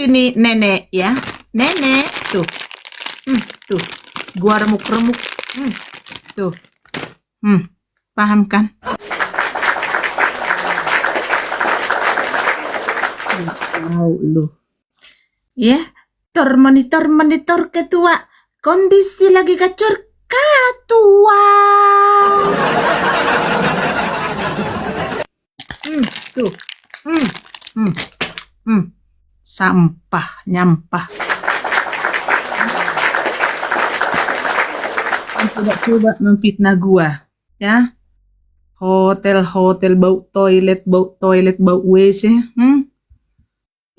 ini nenek ya. Nenek tuh. Tuh. Gua remuk-remuk. Tuh. Paham kan? Tahu lu. Ya, monitor ketua. Kondisi lagi gacor ketua. Tuh. Sampah, nyampah. Coba memfitnah gua, ya. Hotel bau toilet, bau WC.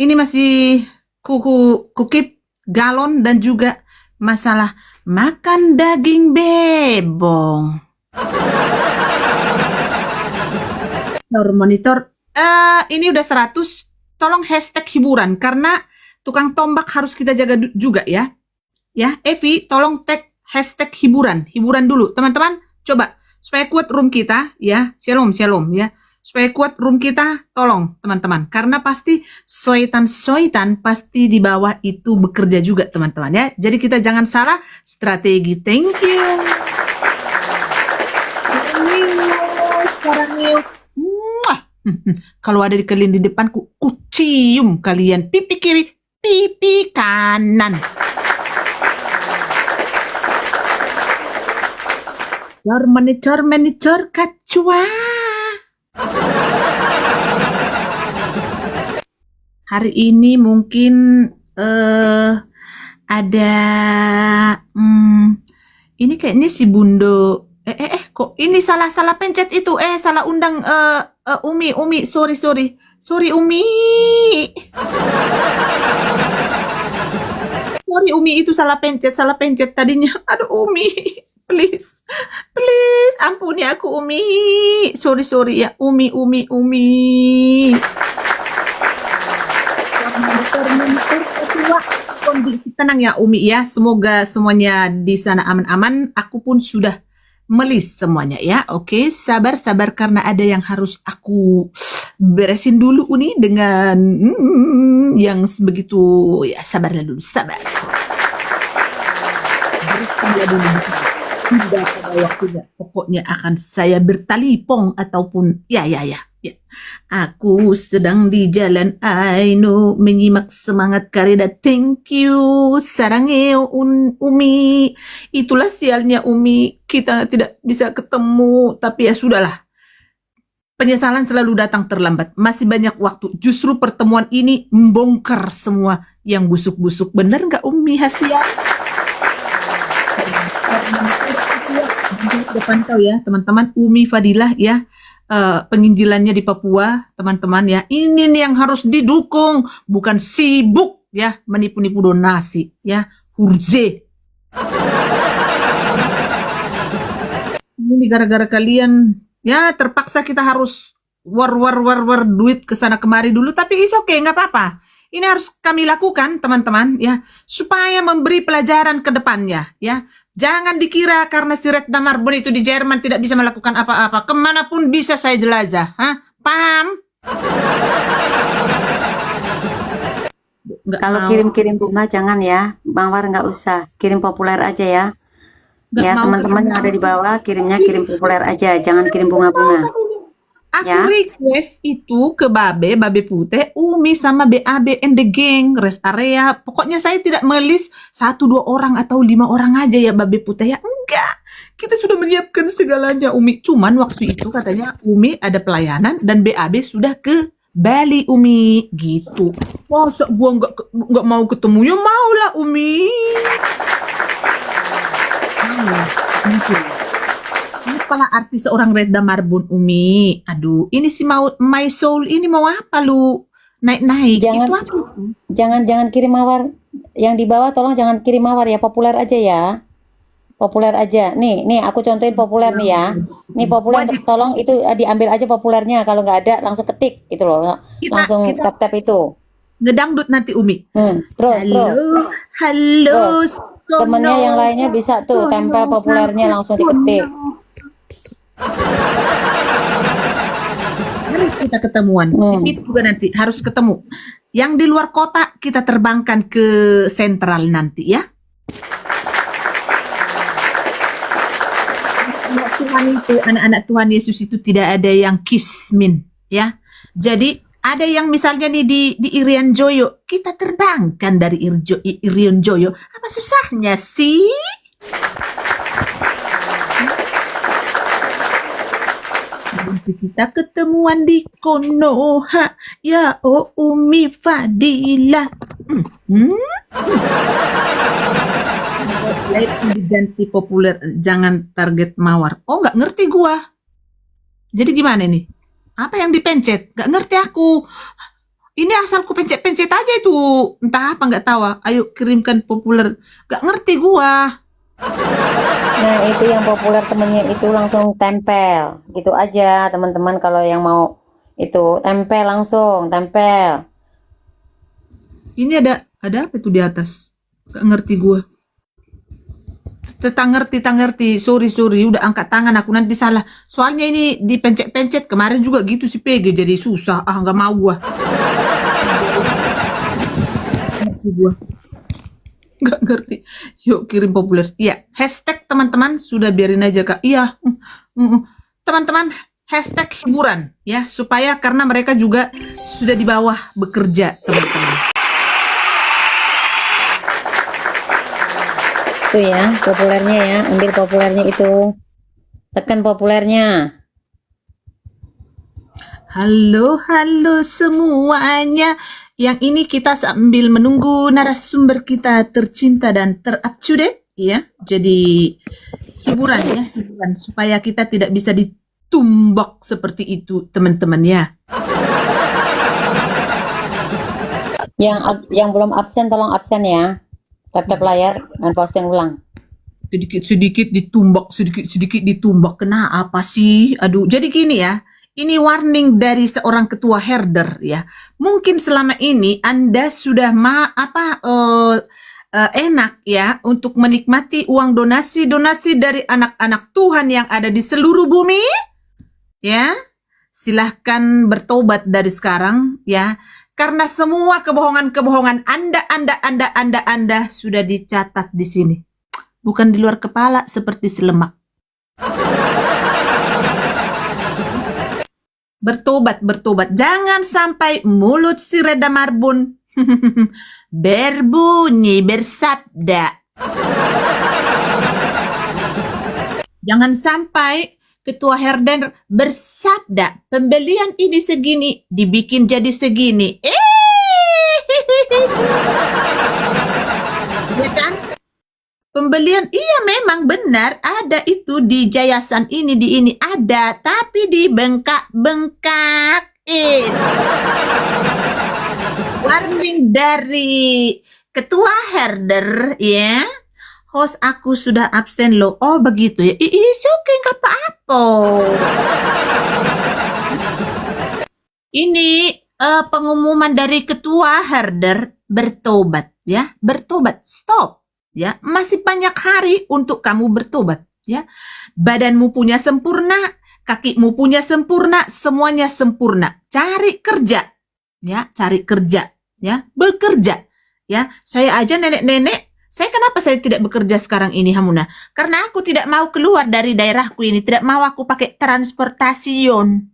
Ini masih kukip galon dan juga masalah makan daging bebong. Monitor, ini udah 100. Tolong hashtag hiburan karena tukang tombak harus kita jaga juga ya. Ya, Evi, tolong tag hashtag hiburan dulu, teman-teman. Coba supaya kuat room kita ya. Shalom ya. Supaya kuat room kita, tolong teman-teman. Karena pasti soitan pasti di bawah itu bekerja juga teman-teman ya. Jadi kita jangan salah strategi. Thank you. Kalau ada di kalian di depan, ku cium kalian. Pipi kiri, pipi kanan. Monitor kacua. Hari ini mungkin ada ini kayaknya si Bundo kok ini salah pencet itu salah undang Umi sorry Umi sorry Umi itu salah pencet tadinya. Aduh Umi please ampuni aku Umi sorry ya Umi kondisi tenang ya Umi ya, semoga semuanya di sana aman-aman. Aku pun sudah melis semuanya ya. Oke, sabar karena ada yang harus aku beresin dulu Uni dengan yang begitu ya. Sabarlah dulu, sabar. Tidak pada waktunya. Pokoknya akan saya bertalipong ataupun ya. Aku sedang di jalan Aino menyimak semangat kareda. Thank you sarangeo Umi. Itulah sialnya Umi, kita tidak bisa ketemu. Tapi ya sudahlah, penyesalan selalu datang terlambat. Masih banyak waktu. Justru pertemuan ini membongkar semua yang busuk-busuk. Bener nggak Umi Hasia? Sudah pantau ya teman-teman. Umi Fadilah ya, penginjilannya di Papua teman-teman ya. Ini nih yang harus didukung, bukan sibuk ya menipu-nipu donasi ya. Hurje ini gara-gara kalian ya, terpaksa kita harus war duit kesana kemari dulu. Tapi is okay, nggak apa-apa. Ini harus kami lakukan teman-teman ya, supaya memberi pelajaran ke depannya ya. Jangan dikira karena si Red Damarbon itu di Jerman tidak bisa melakukan apa-apa. Kemanapun bisa saya jelajah. Paham? Kalau kirim-kirim bunga jangan ya, Mawar nggak usah. Kirim populer aja ya. Ya teman-teman yang ada di bawah kirim populer aja, jangan kirim bunga-bunga. Aku Ya. request itu ke Babe Putih, Umi sama BAB and the gang, rest area. Pokoknya saya tidak melis 1-2 orang atau 5 orang aja ya Babe Putih ya. Enggak, kita sudah menyiapkan segalanya Umi. Cuman waktu itu katanya Umi ada pelayanan dan BAB sudah ke Bali Umi gitu. Masa gua nggak mau ketemu ya, mau lah Umi. Mungkin. Apalah arti seorang Red Damarbon Umi? Aduh, ini si mau My Soul ini mau apa lu? Naik-naik Jangan- itu apa? Jangan kirim Mawar. Yang di bawah tolong jangan kirim Mawar ya, populer aja ya. Populer aja. Nih aku contohin populer nih ya. Nih populer, Wajib. tolong itu diambil aja populernya. Kalau nggak ada langsung ketik itu loh. Langsung tap itu. Ngedangdut nanti Umi. Terus. Halo. Temennya yang lainnya bisa tuh tempel populernya langsung diketik. Harus kita ketemuan. Sipit juga nanti harus ketemu. Yang di luar kota kita terbangkan ke sentral nanti ya. Anak Tuhan itu, anak-anak Tuhan Yesus itu tidak ada yang kismin ya. Jadi ada yang misalnya nih di Irian Joyo, kita terbangkan dari Irian Joyo. Apa susahnya sih? Nanti kita ketemuan di Konoha ya, oh Umi Fadila. Diganti populer, jangan target mawar. Oh, nggak ngerti gua. Jadi gimana nih? Apa yang dipencet? Nggak ngerti aku. Ini asal ku pencet-pencet aja itu. Entah apa nggak tahu. Ayo kirimkan populer. Nggak ngerti gua. Nah, itu yang populer temennya itu langsung tempel. Gitu aja, teman-teman, kalau yang mau itu tempel langsung, tempel. Ini ada apa itu di atas? Nggak ngerti gua. Tak ngerti. Sorry. Udah angkat tangan aku nanti salah. Soalnya ini dipencet-pencet. Kemarin juga gitu si PG jadi susah. Ah, nggak mau gua. Nggak ngerti. Yuk kirim populer. Iya, hashtag teman-teman sudah biarin aja Kak. Iya, teman-teman hashtag hiburan ya, supaya karena mereka juga sudah di bawah bekerja teman-teman. Itu ya, populernya ya, ambil populernya itu. Tekan populernya. Halo semuanya. Yang ini kita sambil menunggu narasumber kita tercinta dan ter-up to date ya. Jadi hiburan supaya kita tidak bisa ditumbak seperti itu teman-teman ya. Yang belum absen tolong absen ya. Tap-tap layar dan posting ulang. Sedikit ditumbak. Kenapa sih? Aduh, jadi gini ya. Ini warning dari seorang ketua herder ya. Mungkin selama ini Anda sudah enak ya untuk menikmati uang donasi dari anak-anak Tuhan yang ada di seluruh bumi. Ya. Silahkan bertobat dari sekarang ya. Karena semua kebohongan Anda sudah dicatat di sini. Bukan di luar kepala seperti selemak. Bertobat. Jangan sampai mulut si Reda Marbun berbunyi, bersabda. Jangan sampai ketua herder bersabda, pembelian ini segini, dibikin jadi segini. Ya kan? Pembelian, iya memang benar, ada itu di yayasan ini, di ini ada, tapi dibengkak-bengkak. Warning dari ketua herder, ya. Host aku sudah absen loh. Oh begitu ya. It's okay, nggak apa-apa. Ini pengumuman dari ketua herder, bertobat ya, bertobat, stop ya. Masih banyak hari untuk kamu bertobat ya. Badanmu punya sempurna, kakimu punya sempurna, semuanya sempurna. Cari kerja ya, cari kerja ya, bekerja ya. Saya aja nenek-nenek, kenapa saya tidak bekerja sekarang ini Hamuna? Karena aku tidak mau keluar dari daerahku ini, tidak mau aku pakai transportasiun.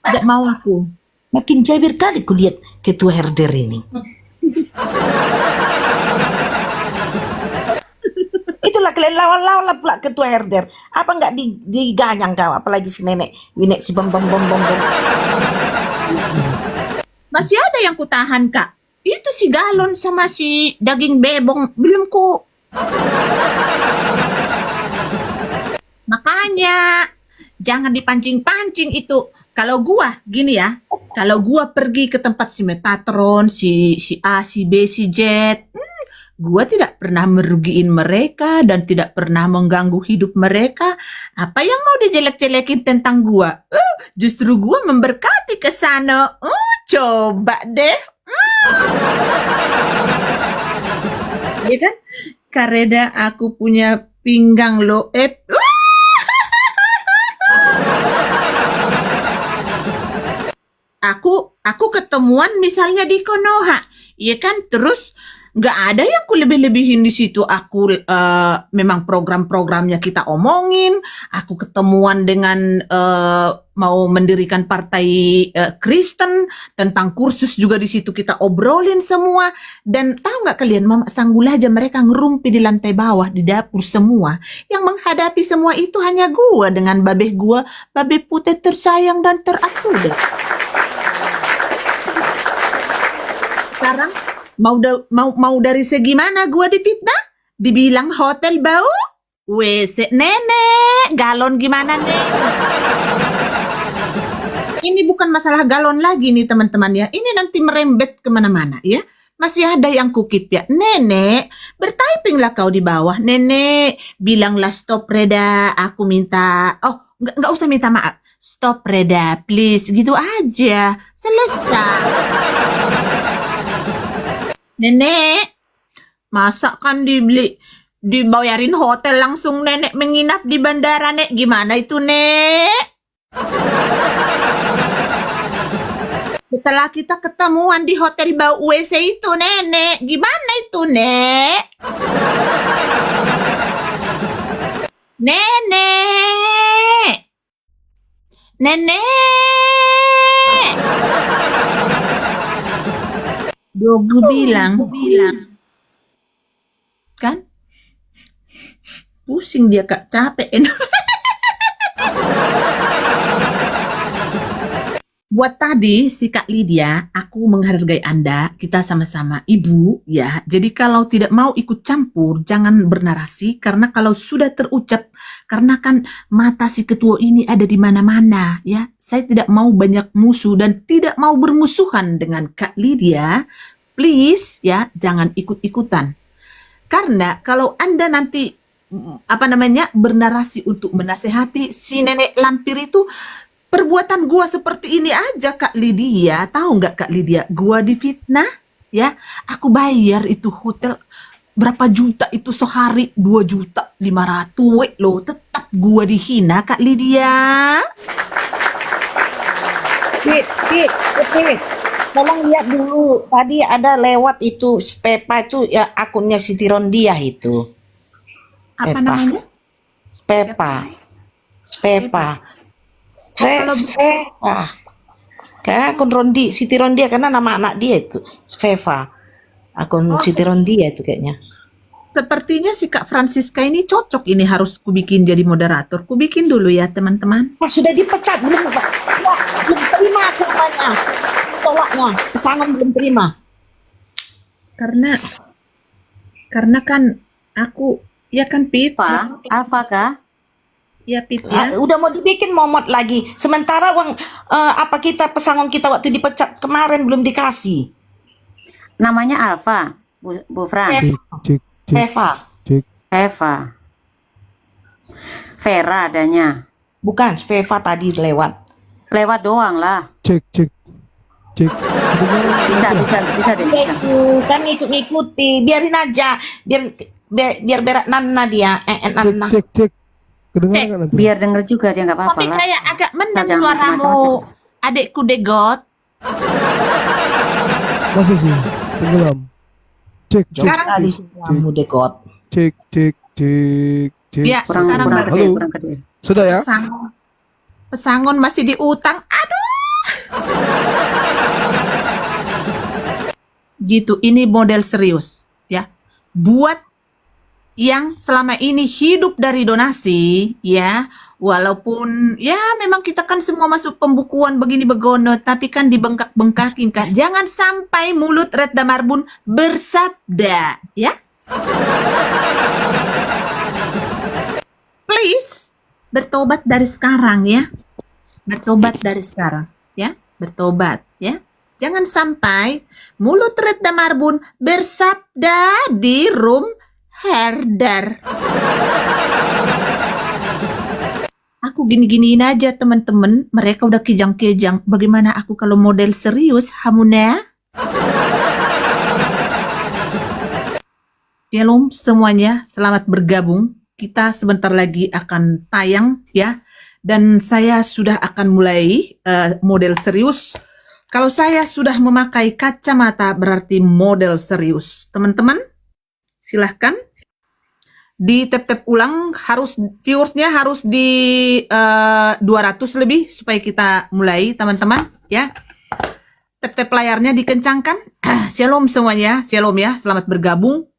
Tidak mau aku. Makin jabir kali kulihat ketua herder ini. Itulah kalian lawan-lawan pula ketua herder. Apa nggak diganyang kau? Apalagi si nenek, winek si bom. Masih ada yang kutahan Kak. Itu si galon sama si daging bebong belum ku. Makanya jangan dipancing-pancing itu. Kalau gua gini ya, kalau gua pergi ke tempat si Metatron, si A, si B, si Z, gua tidak pernah merugiin mereka dan tidak pernah mengganggu hidup mereka. Apa yang mau dijelek-jelekin tentang gua? Justru gua memberkati ke sana. Coba deh. Ya kan? Kareda aku punya pinggang lo. aku ketemuan misalnya di Konoha, ya kan? Terus nggak ada yang ku lebih-lebihin di situ. Aku memang program-programnya kita omongin. Aku ketemuan dengan mau mendirikan partai Kristen, tentang kursus juga di situ kita obrolin semua. Dan tahu nggak kalian, Mama Sanggul aja mereka ngerumpi di lantai bawah di dapur semua. Yang menghadapi semua itu hanya gua dengan gua, babe putih tersayang dan teratur. Sekarang mau dari segi mana gua difitnah? Dibilang hotel bau? WC nenek, galon gimana nih? Ini bukan masalah galon lagi nih teman-teman ya. Ini nanti merembet kemana-mana ya. Masih ada yang kukip ya. Nenek, bertyping lah kau di bawah. Nenek, bilanglah stop Reda. Aku minta, nggak usah minta maaf. Stop Reda, please. Gitu aja. Selesai. Nenek, masa kan dibayarin hotel langsung nenek menginap di bandara, Nek? Gimana itu, Nek? Setelah kita ketemuan di hotel bau WC itu, Nenek. Gimana itu, Nek? Nenek. Nenek. Gue bilang. Kan? Pusing dia, Kak. Capek. Buat tadi si Kak Lydia, aku menghargai Anda, kita sama-sama ibu ya. Jadi kalau tidak mau ikut campur, jangan bernarasi, karena kalau sudah terucap, karena kan mata si ketua ini ada di mana-mana ya. Saya tidak mau banyak musuh dan tidak mau bermusuhan dengan Kak Lydia. Please ya, jangan ikut-ikutan. Karena kalau Anda nanti bernarasi untuk menasehati si nenek lampir itu, perbuatan gua seperti ini aja, Kak Lydia. Tahu nggak, Kak Lydia? Gua difitnah, ya. Aku bayar itu hotel berapa juta itu sehari, 2.500.000 loh. Tetap gua dihina, Kak Lydia. Tit. Tolong lihat dulu. Tadi ada lewat itu Spepa itu ya, akunnya Siti Rondiah itu. Apa namanya? Spepa. Kayak akun Siti Rondia karena nama anak dia itu Sveva. Akun Siti Rondia itu kayaknya. Sepertinya si Kak Francisca ini cocok, ini harus kubikin jadi moderator. Kubikin dulu ya teman-teman. Sudah dipecat belum, Pak? Ya, belum terima namanya. Tolaknya, pesangon belum terima. Karena kan aku ya kan Pit. Alfa kah? Ya Pit ya. Udah mau dibikin momot lagi. Sementara uang pesangon kita waktu dipecat kemarin belum dikasih. Namanya Alfa, Bu Fran. Eva. Vera adanya. Bukan, Sveva tadi lewat. Lewat doang lah. Cek. Bisa deh. Ya itu kan ngikuti, biarin aja, biar berak Nana dia, Nana. Cek. Kedengaran kan nanti? Biar denger juga dia, nggak apa-apa Tapi lah. kayak agak mendam Jangan suaramu, macam-macam. adekku Degot. Masa sih? Tenggelam. Cek. Sekarang Kali kamu dekot. Cek. Ya, Kurang sekarang Halo. kurang gede. Sudah ya? pesangon masih diutang. Aduh. Gitu, ini model serius ya. Buat yang selama ini hidup dari donasi ya, walaupun ya memang kita kan semua masuk pembukuan begini begono, tapi kan dibengkak-bengkakin kan. Jangan sampai mulut Retda Marbun bersabda ya. Please bertobat dari sekarang ya. Bertobat dari sekarang ya. Bertobat ya. Jangan sampai mulut Retda Marbun bersabda di room herder. Aku gini-giniin aja teman-teman. Mereka udah kejang-kejang. Bagaimana aku kalau model serius, Hamuna? Shalom semuanya. Selamat bergabung. Kita sebentar lagi akan tayang ya. Dan saya sudah akan mulai model serius Kalau saya sudah memakai kacamata berarti model serius. Teman-teman, silahkan di tap-tap ulang, harus viewersnya harus di 200 lebih supaya kita mulai, teman-teman, ya. Tap-tap layarnya dikencangkan. Shalom semuanya, shalom ya, selamat bergabung.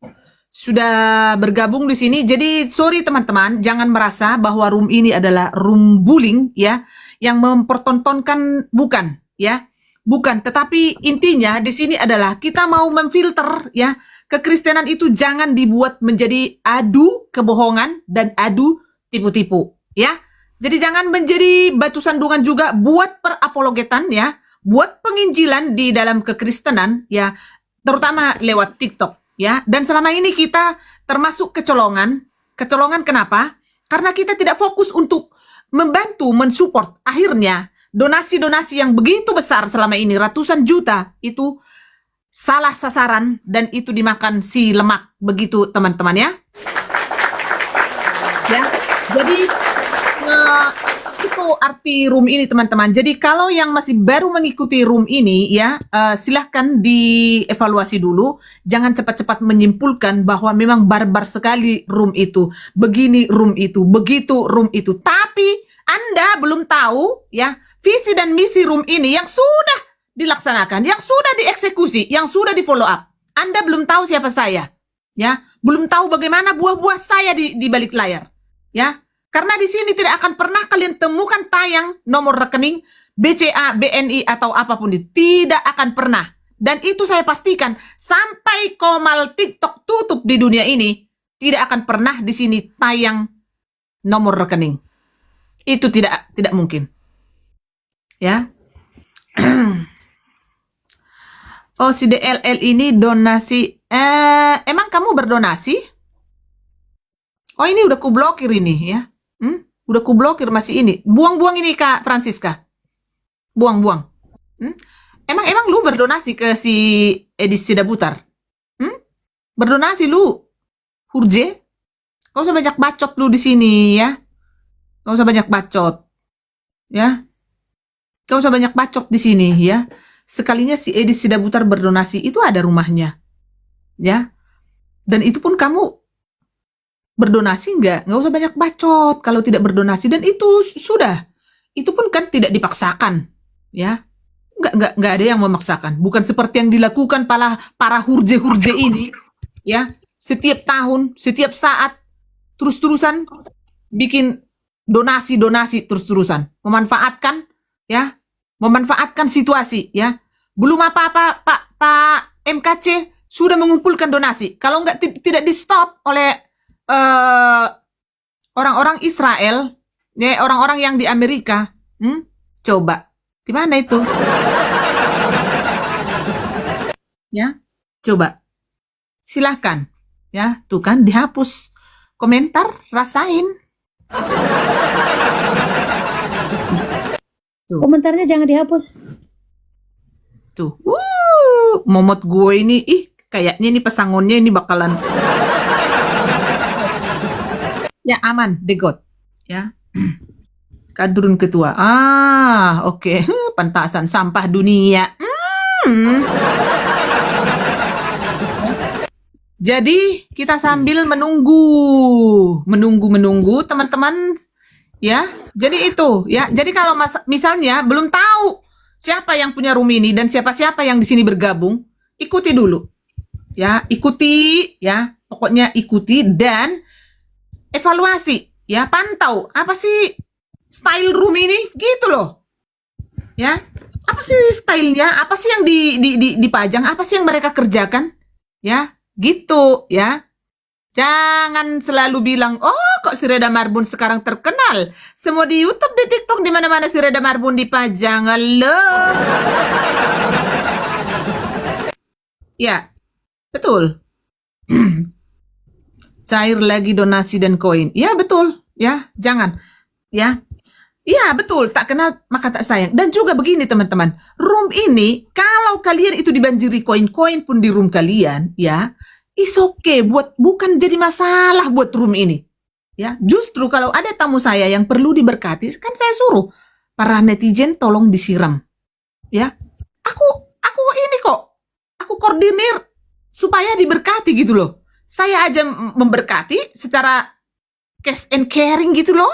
Sudah bergabung di sini. Jadi sorry teman-teman, jangan merasa bahwa room ini adalah room bullying ya, yang mempertontonkan, bukan ya. Bukan, tetapi intinya di sini adalah kita mau memfilter ya, kekristenan itu jangan dibuat menjadi adu kebohongan dan adu tipu-tipu ya. Jadi jangan menjadi batu sandungan juga buat perapologetan ya, buat penginjilan di dalam kekristenan ya, terutama lewat TikTok ya. Dan selama ini kita termasuk kecolongan. Kecolongan kenapa? Karena kita tidak fokus untuk membantu, mensupport. Akhirnya donasi-donasi yang begitu besar selama ini, ratusan juta, itu salah sasaran dan itu dimakan si lemak. Begitu teman-teman ya. Ya, jadi itu arti room ini teman-teman. Jadi kalau yang masih baru mengikuti room ini ya, silahkan dievaluasi dulu. Jangan cepat-cepat menyimpulkan bahwa memang barbar sekali room itu, begini room itu, begitu room itu. Tapi Anda belum tahu ya visi dan misi room ini yang sudah dilaksanakan, yang sudah dieksekusi, yang sudah di follow up. Anda belum tahu siapa saya, ya, belum tahu bagaimana buah-buah saya di balik layar, ya. Karena di sini tidak akan pernah kalian temukan tayang nomor rekening BCA, BNI atau apapun itu, tidak akan pernah. Dan itu saya pastikan sampai Komal TikTok tutup di dunia ini, tidak akan pernah di sini tayang nomor rekening. Itu tidak mungkin. Ya. Oh, si DLL ini donasi. Emang kamu berdonasi? Oh, ini udah kublokir ini ya. Udah kublokir masih ini. Buang-buang ini Kak Francisca. Buang-buang. Emang lu berdonasi ke si Edis Sidabutar? Berdonasi lu, Hurje? Kau usah banyak bacot lu di sini ya. Kau usah banyak bacot. Ya. Kau usah banyak bacot di sini ya. Sekalinya si Edis Sidabutar berdonasi, itu ada rumahnya. Ya. Dan itu pun kamu berdonasi nggak usah banyak bacot kalau tidak berdonasi, dan itu sudah. Itu pun kan tidak dipaksakan. Ya. Nggak ada yang memaksakan. Bukan seperti yang dilakukan para hurje-hurje ini. Ya. Setiap tahun, setiap saat terus-terusan bikin donasi terus-terusan, memanfaatkan ya, memanfaatkan situasi ya. Belum apa-apa Pak MKC sudah mengumpulkan donasi. Kalau tidak di stop oleh orang-orang Israel ya, orang-orang yang di Amerika, coba gimana itu ya, coba silahkan ya, tuh kan dihapus komentar, rasain. Tuh. Komentarnya jangan dihapus. Tuh, momot gue ini, kayaknya ini pesangonnya ini bakalan ya aman, degot, ya. Kadrun ketua, oke. Pantasan sampah dunia. Jadi kita sambil menunggu teman-teman ya. Jadi itu ya. Jadi kalau misalnya belum tahu siapa yang punya room ini dan siapa-siapa yang di sini bergabung, ikuti dulu. Ya, ikuti ya. Pokoknya ikuti dan evaluasi ya, pantau apa sih style room ini gitu loh. Ya. Apa sih stylenya? Apa sih yang dipajang? Apa sih yang mereka kerjakan? Ya. Gitu ya. Jangan selalu bilang, oh kok si Reda Marbun sekarang terkenal. Semua di YouTube, di TikTok, di mana-mana si Reda Marbun dipajang. Halo. Ya, betul. Cair lagi donasi dan koin. Ya, betul. Ya, jangan. Ya. Iya, betul. Tak kenal maka tak sayang. Dan juga begini teman-teman. Room ini, kalau kalian itu dibanjiri koin-koin pun di room kalian, ya, is okay, bukan jadi masalah buat room ini. Ya, justru kalau ada tamu saya yang perlu diberkati, kan saya suruh para netizen tolong disiram. Ya. Aku ini kok. Aku koordinir supaya diberkati gitu loh. Saya aja memberkati secara cash and caring gitu loh.